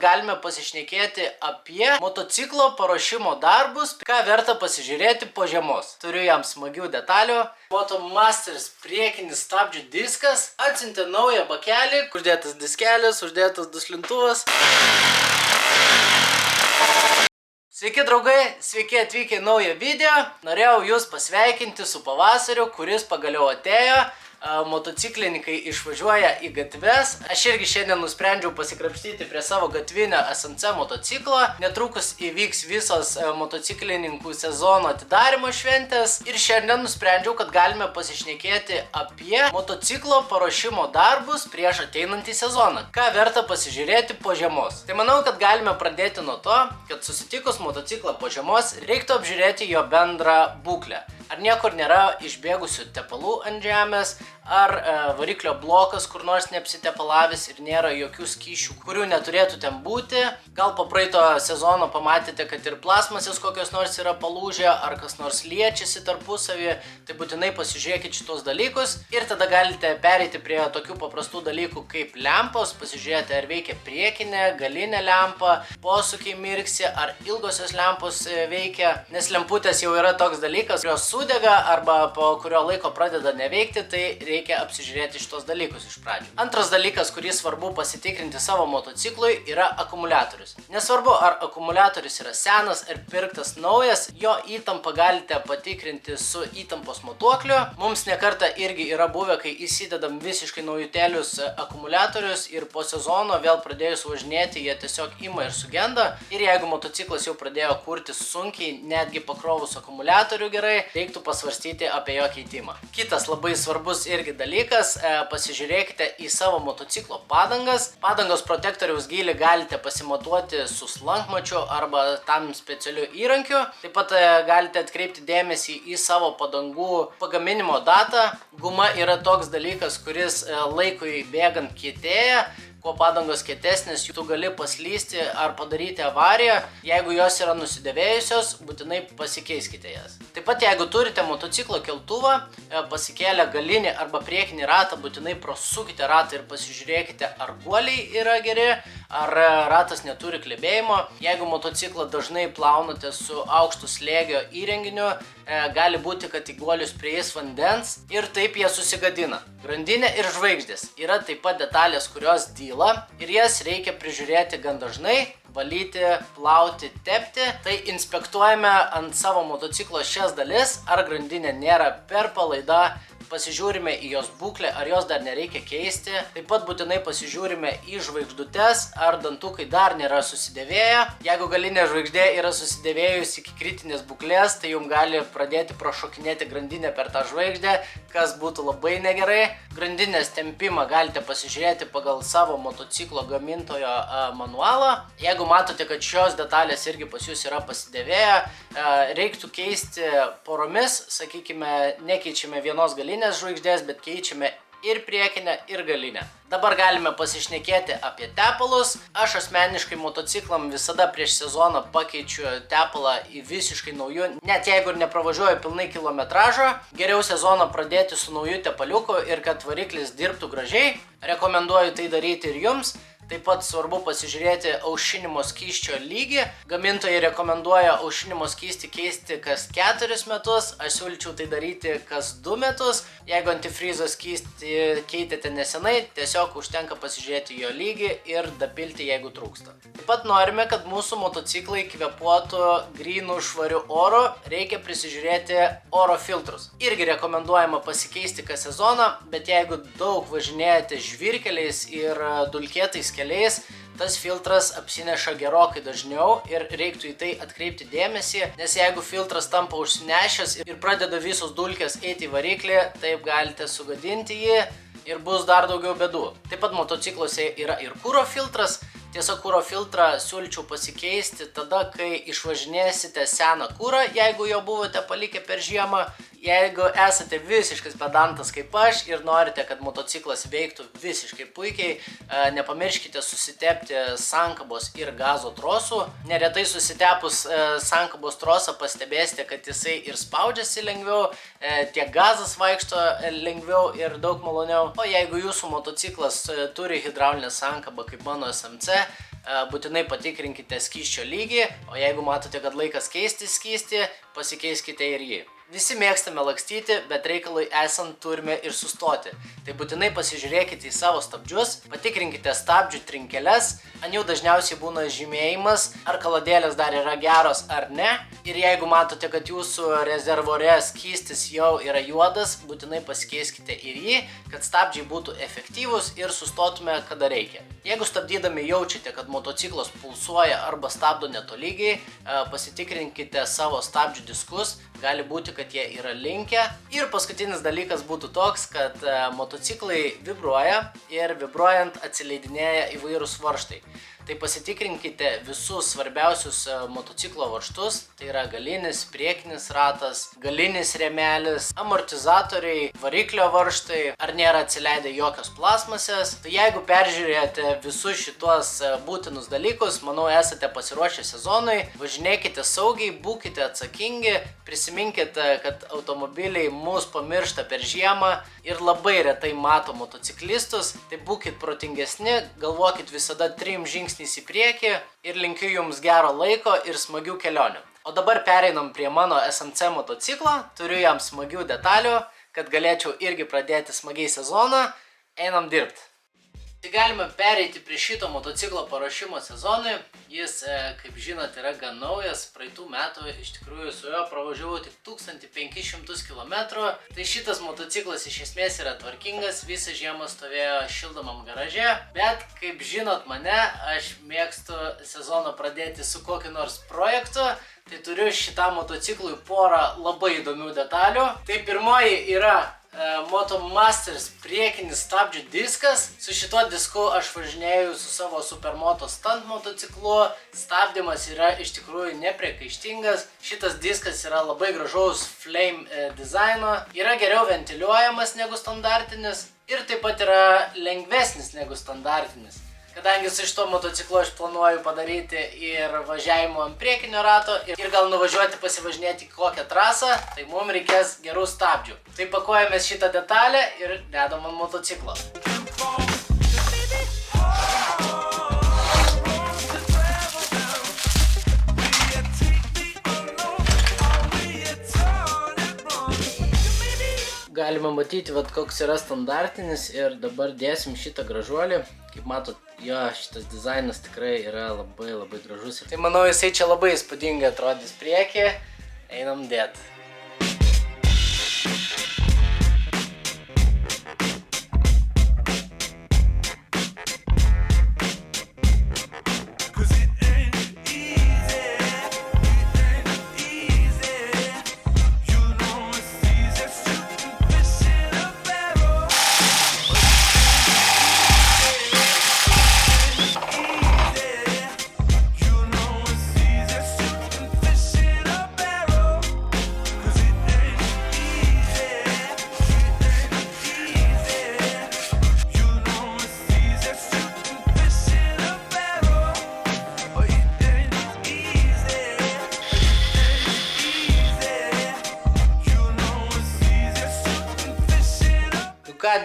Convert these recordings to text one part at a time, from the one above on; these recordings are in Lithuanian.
galime pasišnekėti apie motociklo paruošimo darbus, ką verta pasižiūrėti po žiemos. Turiu jam smagių detalių. Motomasters priekinis stabdžių diskas atsiuntė naują bakelį, uždėtas diskelis, uždėtas duslintuvas. Sveiki draugai, sveiki atvykę į naują video. Norėjau jūs pasveikinti su pavasariu, kuris pagaliau atėjo. Motociklininkai išvažiuoja į gatves. Aš irgi šiandien nusprendžiau pasikrapštyti prie savo gatvinio SMC motociklo. Netrukus įvyks visos motociklininkų sezono atidarymo šventės. Ir šiandien nusprendžiau, kad galime pasišnekėti apie motociklo paruošimo darbus prieš ateinantį sezoną. Ką verta pasižiūrėti po žiemos. Tai manau, kad galime pradėti nuo to, kad susitikus motociklą po žiemos reiktų apžiūrėti jo bendrą būklę. Ar niekur nėra išbėgusių tepalų ant žemės, ar variklio blokas kur nors neapsitepalavęs ir nėra jokių skysčių, kurių neturėtų ten būti. Gal po praeito sezono pamatėte, kad ir plasmasės kokios nors yra palūžę, ar kas nors liečiasi tarpusavį, tai būtinai pasižiūrėkit šitos dalykus ir tada galite pereiti prie tokių paprastų dalykų kaip lempos, pasižiūrėti ar veikia priekinė, galinė lempa, posūkiai mirksi, ar ilgosios lempos veikia, nes lemputės jau yra toks dalykas, kurios sudega arba po kurio laiko pradeda neveikti, tai reikia apsižiūrėti šitos dalykus iš pradžių. Antras dalykas, kurį svarbu pasitikrinti savo motociklui, yra akumuliatorius. Nesvarbu, ar akumuliatorius yra senas ar pirktas naujas, jo įtampą galite patikrinti su įtampos matuokliu. Mums nekartą irgi yra buvę, kai įsidedam visiškai naujutėlius akumuliatorius ir po sezono vėl pradėjus važinėti, jie tiesiog ima ir sugenda. Ir jeigu motociklas jau pradėjo kurtis sunkiai, netgi pakrovus akumuliatorių gerai, reiktų pasvarstyti apie jo keitimą. Kitas labai svarbus irgi dalykas, pasižiūrėkite į savo motociklo padangas. Padangos protektoriaus gylį galite pasimatuoti su slankmačiu arba tam specialiu įrankiu. Taip pat galite atkreipti dėmesį į savo padangų pagaminimo datą. Guma yra toks dalykas, kuris laikui bėgant kietėja. Kuo padangos kietesnės, tu gali paslysti ar padaryti avariją. Jeigu jos yra nusidėvėjusios, būtinai pasikeiskite jas. Taip pat, jeigu turite motociklo keltuvą, pasikėlę galinį arba priekinį ratą, būtinai prosukite ratą ir pasižiūrėkite, ar guoliai yra geri, ar ratas neturi klebėjimo. Jeigu motociklą dažnai plaunate su aukštu slėgio įrenginiu, gali būti, kad į guolius prieis vandens ir taip jie susigadina. Grandinė ir žvaigždės yra taip pat detalės, kurios dyla ir jas reikia prižiūrėti gan dažnai, valyti, plauti, tepti. Tai inspektuojame ant savo motociklo šias dalis, ar grandinė nėra per palaida, pasižiūrime į jos būklę, ar jos dar nereikia keisti. Taip pat būtinai pasižiūrime į žvaigždutes, ar dantukai dar nėra susidėvėję. Jeigu galinė žvaigždė yra susidėvėjus iki kritinės būklės, tai jums gali pradėti prašokinėti grandinę per tą žvaigždę, kas būtų labai negerai. Grandinės tempimą galite pasižiūrėti pagal savo motociklo gamintojo manualą. Jeigu matote, kad šios detalės irgi pas jūs yra pasidėvėję, reiktų keisti poromis, sakykime, nekeičiame vienos galinės žvaigždės, bet keičiame ir priekinę, ir galinę. Dabar galime pasišnekėti apie tepalus. Aš asmeniškai motociklam visada prieš sezoną pakeičiu tepalą į visiškai naujų, net jeigu ir nepravažiuoju pilnai kilometražą. Geriau sezoną pradėti su nauju tepaliuku ir kad variklis dirbtų gražiai. Rekomenduoju tai daryti ir jums. Taip pat svarbu pasižiūrėti aušinimo skysčio lygį. Gamintojai rekomenduoja aušinimo skystį keisti kas 4 metus. Aš siūlyčiau tai daryti kas 2 metus. Jeigu antifrizo skystį keitėte nesenai, tiesiog užtenka pasižiūrėti jo lygį ir dapilti, jeigu trūksta. Taip pat norime, kad mūsų motociklai kvėpuotų grynų švariu oru. Reikia prisižiūrėti oro filtrus. Irgi rekomenduojama pasikeisti kas sezoną, bet jeigu daug važinėjate žvyrkeliais ir dulkėtais keliais, tas filtras apsineša gerokai dažniau ir reiktų į tai atkreipti dėmesį, nes jeigu filtras tampa užsinešęs ir pradeda visos dulkės eiti į variklį, taip galite sugadinti jį ir bus dar daugiau bėdų. Taip pat motocikluose yra ir kuro filtras. Tiesa, kuro filtrą siūlyčiau pasikeisti tada, kai išvažinėsite seną kurą, jeigu jo buvote palikę per žiemą. Jeigu esate visiškas pedantas kaip aš ir norite, kad motociklas veiktų visiškai puikiai, nepamirškite susitepti sankabos ir gazo trosų. Neretai susitepus sankabos trosą pastebėsite, kad jisai ir spaudžiasi lengviau, tiek gazas vaikšto lengviau ir daug maloniau. O jeigu jūsų motociklas turi hidraulinę sankabą kaip mano SMC, būtinai patikrinkite skysčio lygį, o jeigu matote, kad laikas keisti skystį, pasikeiskite ir jį. Visi mėgstame lakstyti, bet reikalui esant turime ir sustoti. Tai būtinai pasižiūrėkite į savo stabdžius, patikrinkite stabdžių trinkeles, ant jų dažniausiai būna žymėjimas, ar kaladėlės dar yra geros ar ne. Ir jeigu matote, kad jūsų rezervore skystis jau yra juodas, būtinai pasikeiskite ir jį, kad stabdžiai būtų efektyvūs ir sustotume, kada reikia. Jeigu stabdydami jaučiate, kad motociklas pulsuoja arba stabdo netolygiai, pasitikrinkite savo stabdžių diskus, gali būti, kad jie yra linkę. Ir paskutinis dalykas būtų toks, kad motociklai vibruoja ir vibruojant atsileidinėja įvairūs varžtai. Tai pasitikrinkite visus svarbiausius motociklo varžtus, tai yra galinis, priekinis ratas, galinis rėmelis, amortizatoriai, variklio varžtai, ar nėra atsileidę jokios plasmasės. Tai jeigu peržiūrėjote visus šitos būtinus dalykus, manau esate pasiruošę sezonui, važinėkite saugiai, būkite atsakingi, prisiminkite, kad automobiliai mus pamiršta per žiemą ir labai retai mato motociklistus, tai būkit protingesni, galvokit visada 3 žingsniais į priekį ir linkiu jums gero laiko ir smagių kelionių. O dabar pereinam prie mano SMC motociklo, turiu jam smagių detalių, kad galėčiau irgi pradėti smagiai sezoną, einam dirbti. Tai galime pereiti prie šito motociklo paruošimo sezonui. Jis, kaip žinot, yra gan naujas. Praeitų metų iš tikrųjų su juo pravažiavau tik 1500 km. Tai šitas motociklas iš esmės yra tvarkingas, visą žiemą stovėjo šildomam garaže. Bet, kaip žinot mane, aš mėgstu sezoną pradėti su kokiu nors projektu. Tai turiu šitam motociklui porą labai įdomių detalių. Tai pirmoji yra Motomasters priekinis stabdžių diskas. Su šituo disku aš važinėjau su savo Supermoto stunt motociklu. Stabdymas yra iš tikrųjų nepriekaištingas. Šitas diskas yra labai gražaus flame dizaino. Yra geriau ventiliuojamas negu standartinis ir taip pat yra lengvesnis negu standartinis. Kadangi su šito motociklu aš planuoju padaryti ir važiavimo ant priekinio rato ir gal nuvažiuoti pasivažinėti kokią trasą, tai mums reikės gerų stabdžių. Tai pakuojame šitą detalę ir dedam ant motociklo. Galima matyti, koks yra standartinis ir dabar dėsim šitą gražuolį. Kaip matot, jo šitas dizainas tikrai yra labai gražus. Tai manau, jisai čia labai įspūdingai atrodys priekį. Einam dėt.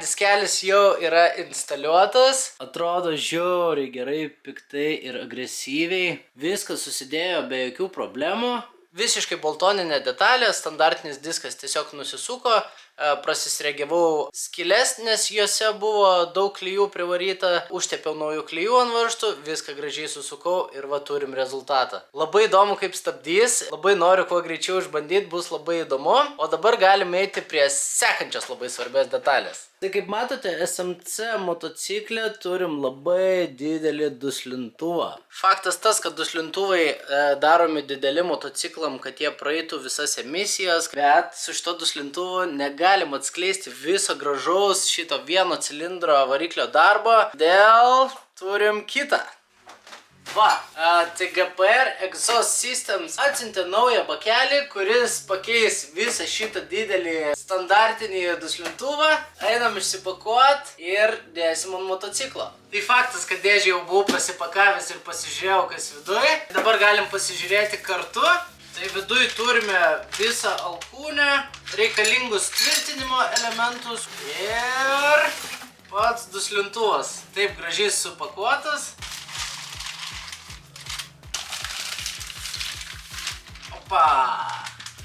Diskelis jau yra instaliuotas, atrodo žiauriai gerai, piktai ir agresyviai. Viskas susidėjo be jokių problemų. Visiškai boltoninė detalė, standartinis diskas tiesiog nusisuko, prasisregiavau skylės, nes juose buvo daug klijų privaryta, užtepiau naujų klijų ant varžtų, viską gražiai susukau ir va turim rezultatą. Labai įdomu kaip stabdys, labai noriu kuo greičiau išbandyti, bus labai įdomu, o dabar galime eiti prie sekančios labai svarbios detalės. Tai kaip matote, SMC motociklė turim labai didelį duslintuvą. Faktas tas, kad duslintuvai daromi dideli motociklam, kad jie praeitų visas emisijas, bet su šito duslintuvu negalim atskleisti viso gražaus šito vieno cilindro variklio darbo, dėl turim kitą. Va, tai GPR Exhaust Systems atsiuntė naują bakelį, kuris pakeis visą šitą didelį standartinį duslintuvą. Einam išsipakuot ir dėsim ant motociklo. Tai faktas, kad dėžę jau buvau pasipakavęs ir pasižiūrėjau, kas viduj. Dabar galim pasižiūrėti kartu. Tai viduj turime visą alkūnę, reikalingus tvirtinimo elementus ir pats duslintuvas. Taip gražiai supakuotas. Opa!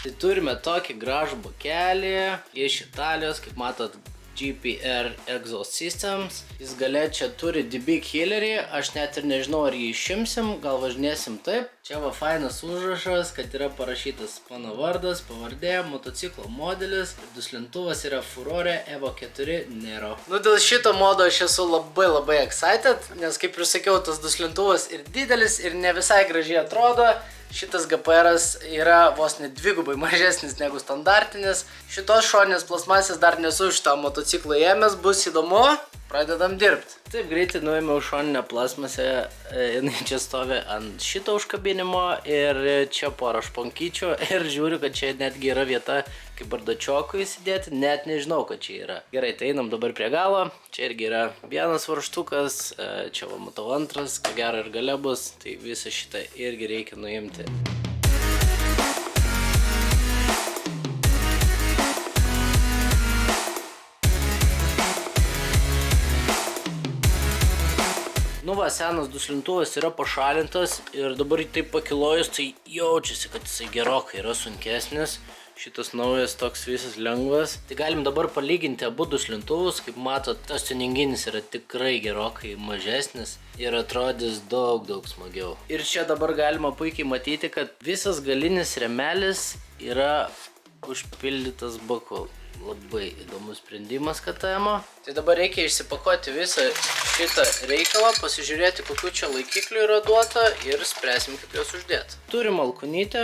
Tai turime tokį gražų bokelį iš Italijos, kaip matot, GPR Exhaust Systems. Jis gale čia turi DB killerį, aš net ir nežinau, ar jį išimsim, gal važinėsim taip. Čia va fainas užrašas, kad yra parašytas mano vardas, pavardė, motociklo modelis, duslintuvas yra Furore Evo 4 Nero. Nu, dėl šito modo aš esu labai excited, nes kaip ir sakiau, tas duslintuvas ir didelis, ir ne visai gražiai atrodo. Šitas GPR'as yra vos net dvigubai mažesnis negu standartinis. Šitos šoninės plasmasės dar nesu šitą motociklą ėmęs, bus įdomu, pradedam dirbti. Taip greitai nuėmiau šoninę plasmasę, jinai čia stovi ant šito užkabinimo ir čia porą šponkyčių ir žiūriu, kad čia netgi yra vieta kaip bardačiokui įsidėti, net nežinau, kad čia yra. Gerai, tai einam dabar prie galo, čia irgi yra vienas varžtukas, čia va matau antras, ko gero ir gale bus, tai visą šitą irgi reikia nuimti. Nu va, senas duslintuvas yra pašalintas ir dabar taip pakilojus, tai jaučiasi, kad jisai gerokai yra sunkesnis. Šitas naujas toks visas lengvas. Tai galim dabar palyginti abu duslintuvus. Kaip matot, tas tuninginis yra tikrai gerokai mažesnis ir atrodys daug smagiau. Ir čia dabar galima puikiai matyti, kad visas galinis rėmelis yra užpildytas baku. Labai įdomus sprendimas KTM-o. Tai dabar reikia išsipakuoti visą šitą reikalą, pasižiūrėti, kokiu čia laikiklių yra duota ir spręsim, kaip juos uždėti. Turim alkūnytę,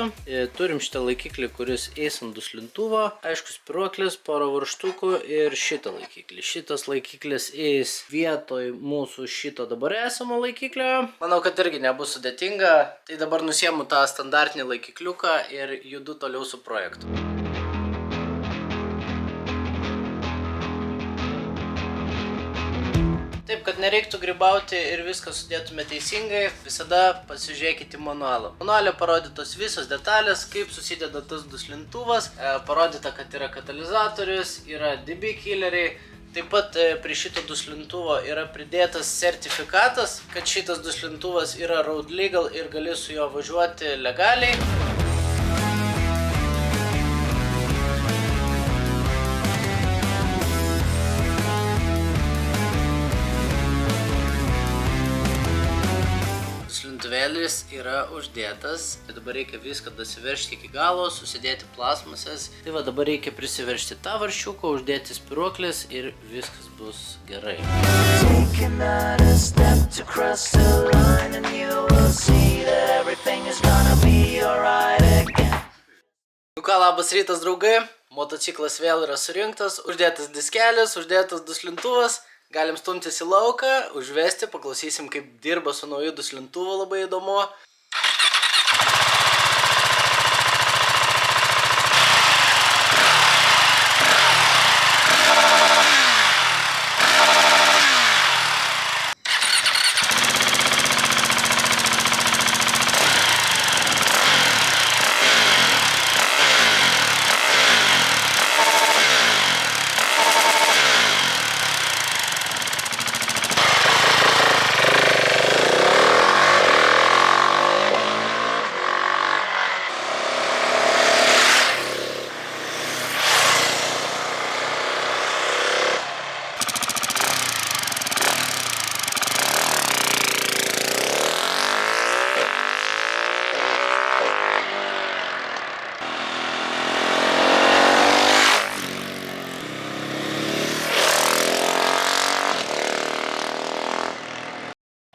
turim šitą laikiklį, kuris eis ant duslintuvo, aišku, spiruoklis, porą varžtukų ir šitą laikiklį. Šitas laikiklis eis vietoj mūsų šito dabar esamo laikiklio. Manau, kad irgi nebus sudėtinga. Tai dabar nusiemu tą standartinį laikikliuką ir judu toliau su projektu. Taip, kad nereiktų grybauti ir viską sudėtume teisingai, visada pasižiūrėkite į manualą. Manualė parodytos visos detalės, kaip susideda tas duslintuvas, parodyta, kad yra katalizatorius, yra DB killeriai. Taip pat prie šito duslintuvo yra pridėtas sertifikatas, kad šitas duslintuvas yra road legal ir gali su juo važiuoti legaliai. Duslintuvėlis yra uždėtas, tai dabar reikia viską dasiveršti iki galo, susidėti plasmasės. Tai va dabar reikia prisiveršti tą varščiuką, uždėti spiruoklis ir viskas bus gerai. Nu ką, labas rytas, draugai. Motociklas vėl yra surinktas, uždėtas diskelis, uždėtas duslintuvas. Galim stumtis į lauką, užvesti, paklausysim, kaip dirba su nauju duslintuvu, labai įdomu.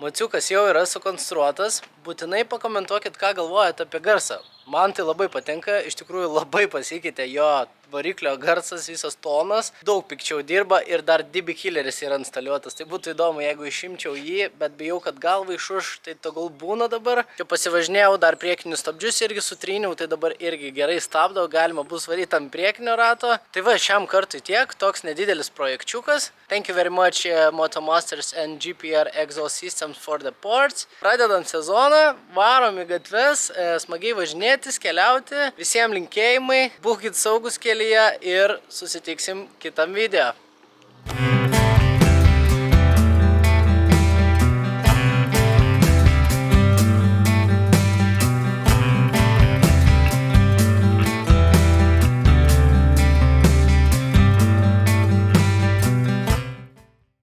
Maciukas jau yra sukonstruotas, būtinai pakomentuokit, ką galvojate apie garsą. Man tai labai patinka, iš tikrųjų labai pasikeitė jo variklio garsas, visas tonas, daug pikčiau dirba ir dar DB killeris yra instaliuotas. Tai būtų įdomu, jeigu išimčiau jį, bet bijau, kad galva išuš, tai tegul būna dabar. Čia pasivažinėjau, dar priekinius stabdžius irgi sutryniau, tai dabar irgi gerai stabdau, galima bus varyti ant priekinio rato. Tai va, šiam kartui tiek, toks nedidelis projekčiukas. Thank you very much Motomasters and GPR Exhaust Systems for the ports. Pradedam sezoną, varom į gatves, smagiai važinėtis, keliauti. Visiems linkėjimai, būkit saugus kelyje ir susitiksim kitam video.